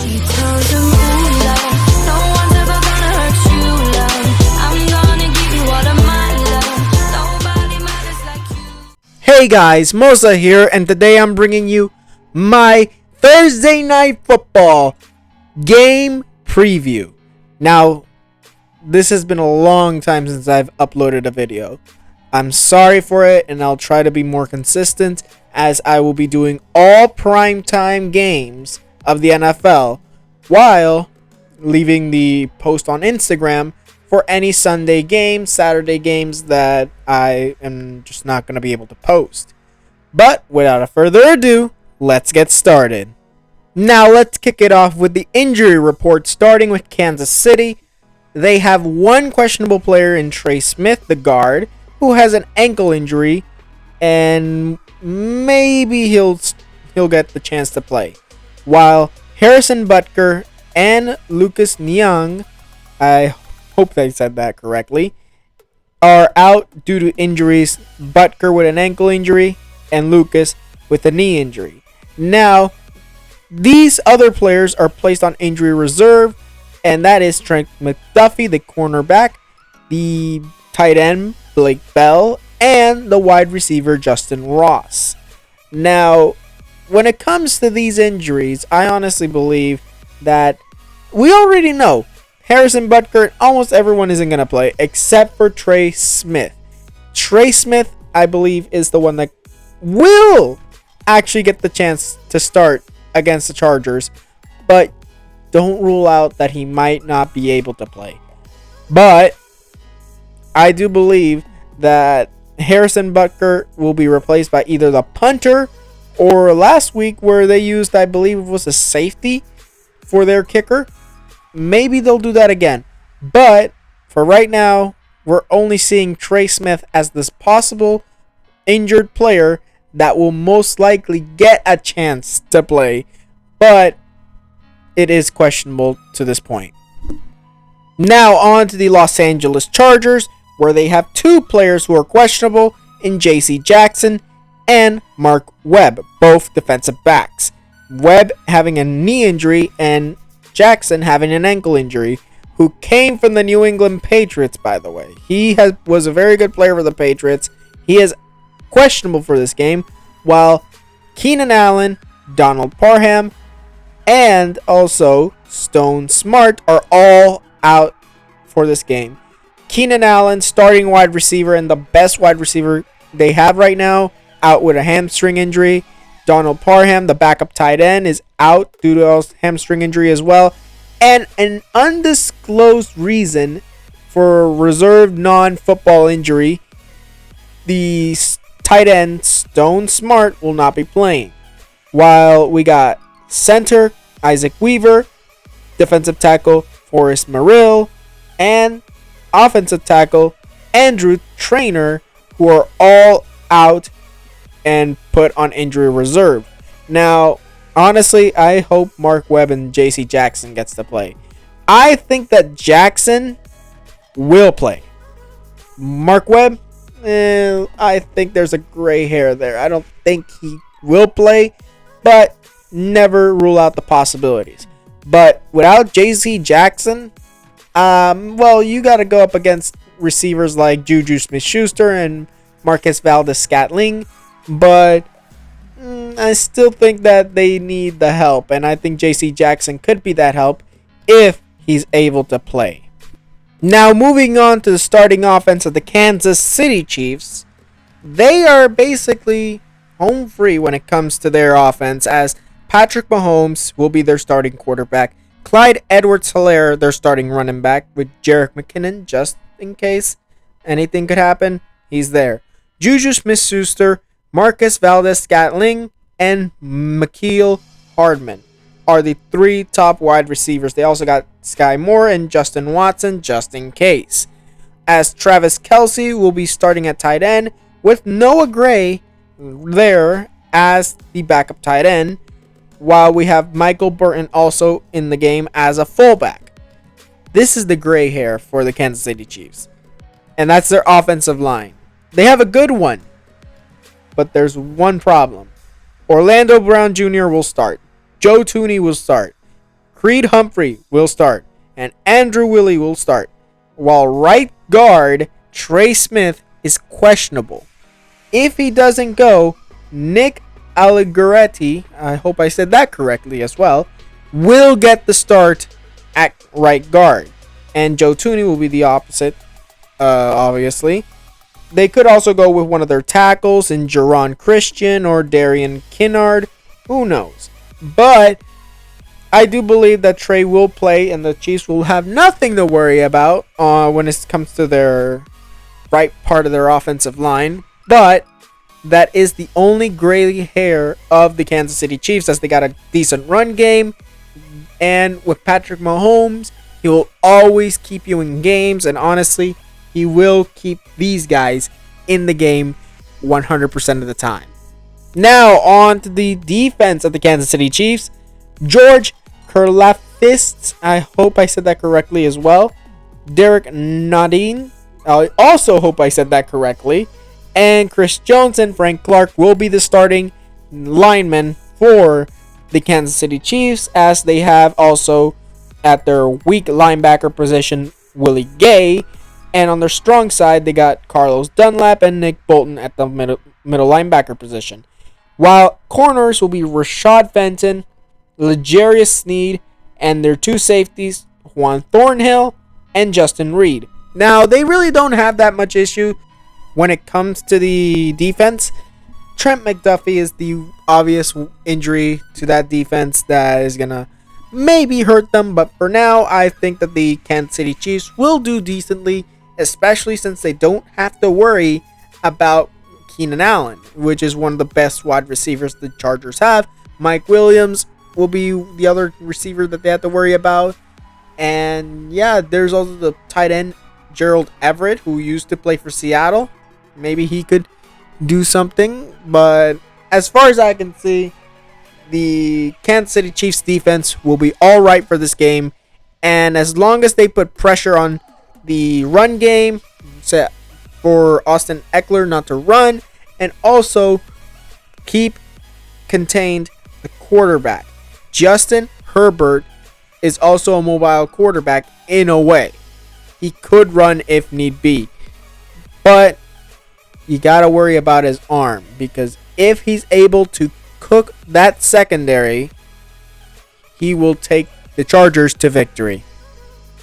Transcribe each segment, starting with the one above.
She tells him, ooh, love, no one's ever gonna hurt you, love. I'm gonna give you all of my love. Nobody matters like you. Hey guys, Moza here, and today I'm bringing you my Thursday Night Football game preview. Now, this has been a long time since I've uploaded a video. I'm sorry for it, and I'll try to be more consistent as I will be doing all primetime games of the NFL while leaving the post on Instagram for any Sunday games, Saturday games that I am just not going to be able to post. But without further ado, let's get started. Now let's kick it off with the injury report, starting with Kansas City. They have one questionable player in Trey Smith, the guard, who has an ankle injury, and maybe he'll get the chance to play. While Harrison Butker and Lucas Niang, I hope I said that correctly, are out due to injuries. Butker with an ankle injury and Lucas with a knee injury. Now, these other players are placed on injury reserve, and that is Trent McDuffie, the cornerback, the tight end Blake Bell, and the wide receiver Justin Ross. Now, when it comes to these injuries, I honestly believe that we already know Harrison Butker and almost everyone isn't going to play except for Trey Smith. Trey Smith, I believe, is the one that will actually get the chance to start against the Chargers, but don't rule out that he might not be able to play. But I do believe that Harrison Butker will be replaced by either the punter or last week where they used, I believe it was a safety for their kicker. Maybe they'll do that again. But for right now, we're only seeing Trey Smith as this possible injured player that will most likely get a chance to play. But it is questionable to this point. Now on to the Los Angeles Chargers, where they have two players who are questionable in J.C. Jackson and Mark Webb, both defensive backs. Webb having a knee injury and Jackson having an ankle injury, who came from the New England Patriots, by the way. He was a very good player for the Patriots. He is questionable for this game, while Keenan Allen, Donald Parham, and also Stone Smart are all out for this game. Keenan Allen, starting wide receiver and the best wide receiver they have right now, out with a hamstring injury. Donald Parham, the backup tight end, is out due to a hamstring injury as well. And an undisclosed reason for a reserved non-football injury, the tight end Stone Smart will not be playing. While we got center Isaac Weaver, defensive tackle Forrest Merrill, and offensive tackle Andrew Trainer, who are all out and put on injury reserve. Now, honestly, I hope Mark Webb and J.C. Jackson gets to play. I think that Jackson will play. Mark Webb, I think there's a gray hair there. I don't think he will play, but never rule out the possibilities. But without J.C. Jackson, well, you got to go up against receivers like Juju Smith-Schuster and Marquez Valdes-Scantling, but I still think that they need the help, and I think J.C. Jackson could be that help if he's able to play. Now, moving on to the starting offense of the Kansas City Chiefs, they are basically home free when it comes to their offense, as Patrick Mahomes will be their starting quarterback. Clyde Edwards-Helaire, their starting running back, with Jerick McKinnon, just in case anything could happen. He's there. Juju Smith-Schuster, Marcus Valdes-Scantling, and Mecole Hardman are the three top wide receivers. They also got Sky Moore and Justin Watson, just in case. As Travis Kelce will be starting at tight end, with Noah Gray there as the backup tight end, while we have Michael Burton also in the game as a fullback. This is the gray hair for the Kansas City Chiefs. And that's their offensive line. They have a good one, but there's one problem. Orlando Brown Jr. will start. Joe Thuney will start. Creed Humphrey will start, and Andrew Willie will start, while right guard Trey Smith is questionable. If he doesn't go, Nick Allegretti, I hope I said that correctly as well, will get the start at right guard. And Joe Tooney will be the opposite, obviously. They could also go with one of their tackles in Jerron Christian or Darian Kinnard. Who knows? But I do believe that Trey will play and the Chiefs will have nothing to worry about when it comes to their right part of their offensive line. But that is the only gray hair of the Kansas City Chiefs, as they got a decent run game. And with Patrick Mahomes, he will always keep you in games. And honestly, he will keep these guys in the game 100% of the time. Now, on to the defense of the Kansas City Chiefs. George Karlaftis, I hope I said that correctly as well. Derek Nadine, I also hope I said that correctly. And Chris Jones and Frank Clark will be the starting linemen for the Kansas City Chiefs, as they have also at their weak linebacker position Willie Gay, and on their strong side they got Carlos Dunlap and Nick Bolton at the middle linebacker position, while corners will be Rashad Fenton, L'Jarius Sneed, and their two safeties Juan Thornhill and Justin Reed. Now, they really don't have that much issue when it comes to the defense. Trent McDuffie is the obvious injury to that defense that is going to maybe hurt them. But for now, I think that the Kansas City Chiefs will do decently, especially since they don't have to worry about Keenan Allen, which is one of the best wide receivers the Chargers have. Mike Williams will be the other receiver that they have to worry about. And yeah, there's also the tight end Gerald Everett, who used to play for Seattle. Maybe he could do something, but as far as I can see, the Kansas City Chiefs defense will be all right for this game, and as long as they put pressure on the run game, for Austin Eckler not to run, and also keep contained the quarterback. Justin Herbert is also a mobile quarterback in a way. He could run if need be, but you got to worry about his arm, because if he's able to cook that secondary, he will take the Chargers to victory.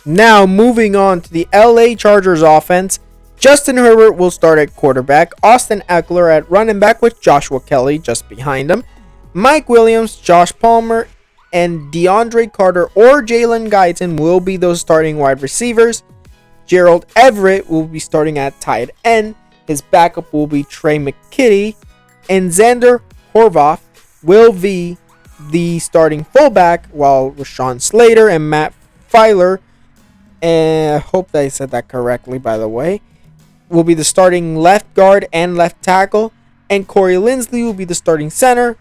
Now, moving on to the LA Chargers offense, Justin Herbert will start at quarterback, Austin Eckler at running back with Joshua Kelly just behind him, Mike Williams, Josh Palmer, and DeAndre Carter or Jalen Guyton will be those starting wide receivers. Gerald Everett will be starting at tight end. His backup will be Trey McKitty, and Xander Horvath will be the starting fullback, while Rashawn Slater and Matt Filer, and I hope that I said that correctly, by the way, will be the starting left guard and left tackle, and Corey Linsley will be the starting center,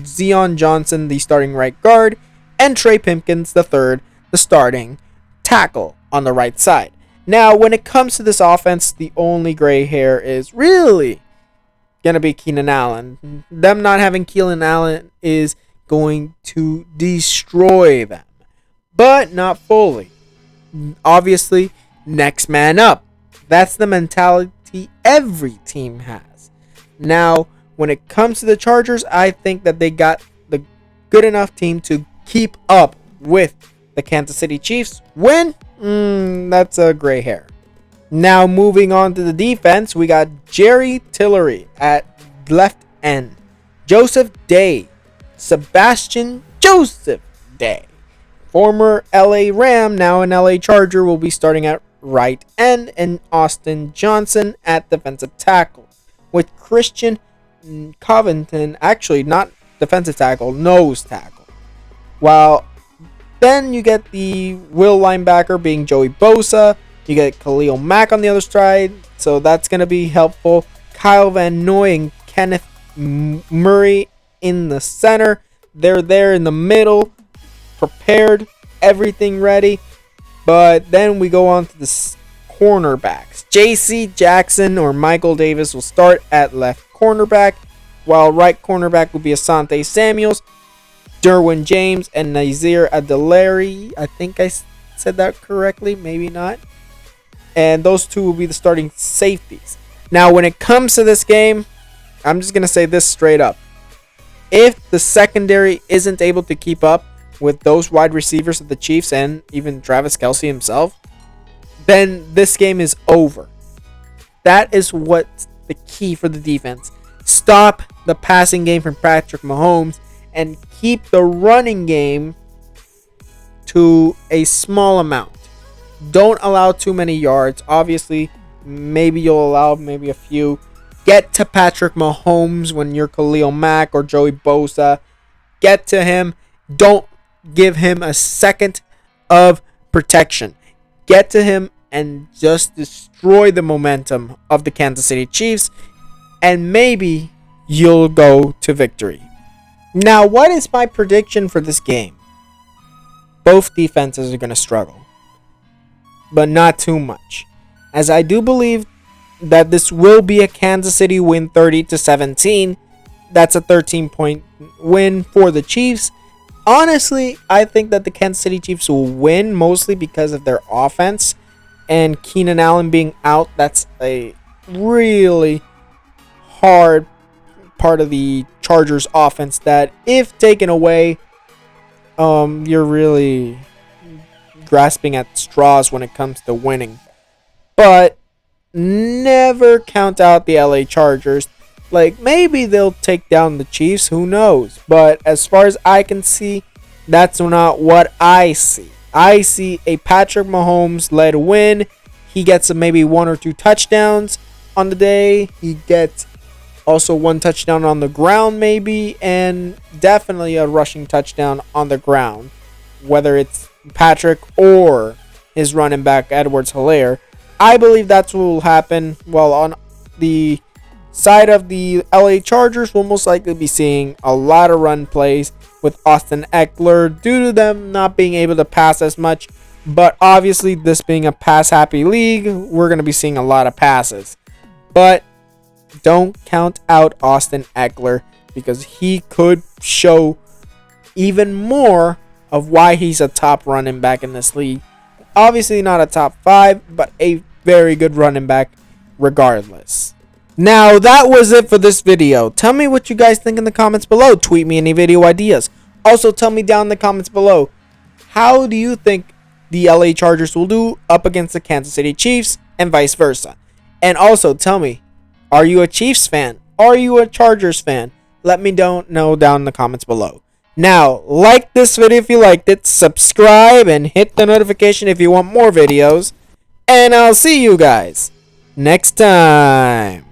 Zion Johnson the starting right guard, and Trey Pipkins III the starting tackle on the right side. Now, when it comes to this offense, the only gray hair is really going to be Keenan Allen. Them not having Keenan Allen is going to destroy them, but not fully. Obviously, next man up. That's the mentality every team has. Now, when it comes to the Chargers, I think that they got the good enough team to keep up with the Kansas City Chiefs. Win? That's a gray hair. Now, moving on to the defense, we got Jerry Tillery at left end, Joseph Day, Sebastian Joseph Day, former LA Ram, now an LA Charger, will be starting at right end, and Austin Johnson at defensive tackle, with Christian Covington, actually not defensive tackle, nose tackle. While then you get the will linebacker being Joey Bosa. You get Khalil Mack on the other side, so that's going to be helpful. Kyle Van Noy and Kenneth Murray in the center. They're there in the middle, prepared, everything ready. But then we go on to the cornerbacks. J.C. Jackson or Michael Davis will start at left cornerback, while right cornerback will be Asante Samuels. Derwin James and Nazir Adelaire. I think I said that correctly, maybe not. And those two will be the starting safeties. Now, when it comes to this game, I'm just going to say this straight up. If the secondary isn't able to keep up with those wide receivers of the Chiefs and even Travis Kelce himself, then this game is over. That is what's the key for the defense. Stop the passing game from Patrick Mahomes and keep the running game to a small amount. Don't allow too many yards. Obviously, maybe you'll allow maybe a few. Get to Patrick Mahomes when you're Khalil Mack or Joey Bosa. Get to him. Don't give him a second of protection. Get to him and just destroy the momentum of the Kansas City Chiefs, and maybe you'll go to victory. Now, what is my prediction for this game? Both defenses are going to struggle, but not too much, as I do believe that this will be a Kansas City win 30-17. That's a 13-point win for the Chiefs. Honestly, I think that the Kansas City Chiefs will win mostly because of their offense and Keenan Allen being out. That's a really hard part of the Chargers offense that, if taken away, you're really grasping at straws when it comes to winning. But never count out the LA Chargers. Like, maybe they'll take down the Chiefs, who knows? But as far as I can see, that's not what I see. I see a Patrick Mahomes-led win. He gets maybe 1 or 2 touchdowns on the day. He gets also 1 touchdown on the ground maybe, and definitely a rushing touchdown on the ground, whether it's Patrick or his running back Edwards-Helaire. I believe that's what will happen. Well, on the side of the LA Chargers, we'll most likely be seeing a lot of run plays with Austin Eckler due to them not being able to pass as much. But obviously, this being a pass-happy league, we're going to be seeing a lot of passes. But don't count out Austin Eckler, because he could show even more of why he's a top running back in this league. Obviously not a top 5, but a very good running back regardless. Now, that was it for this video. Tell me what you guys think in the comments below. Tweet me any video ideas. Also, tell me down in the comments below, how do you think the LA Chargers will do up against the Kansas City Chiefs and vice versa? And also, tell me, are you a Chiefs fan? Are you a Chargers fan? Let me know down in the comments below. Now, like this video if you liked it, subscribe, and hit the notification if you want more videos. And I'll see you guys next time.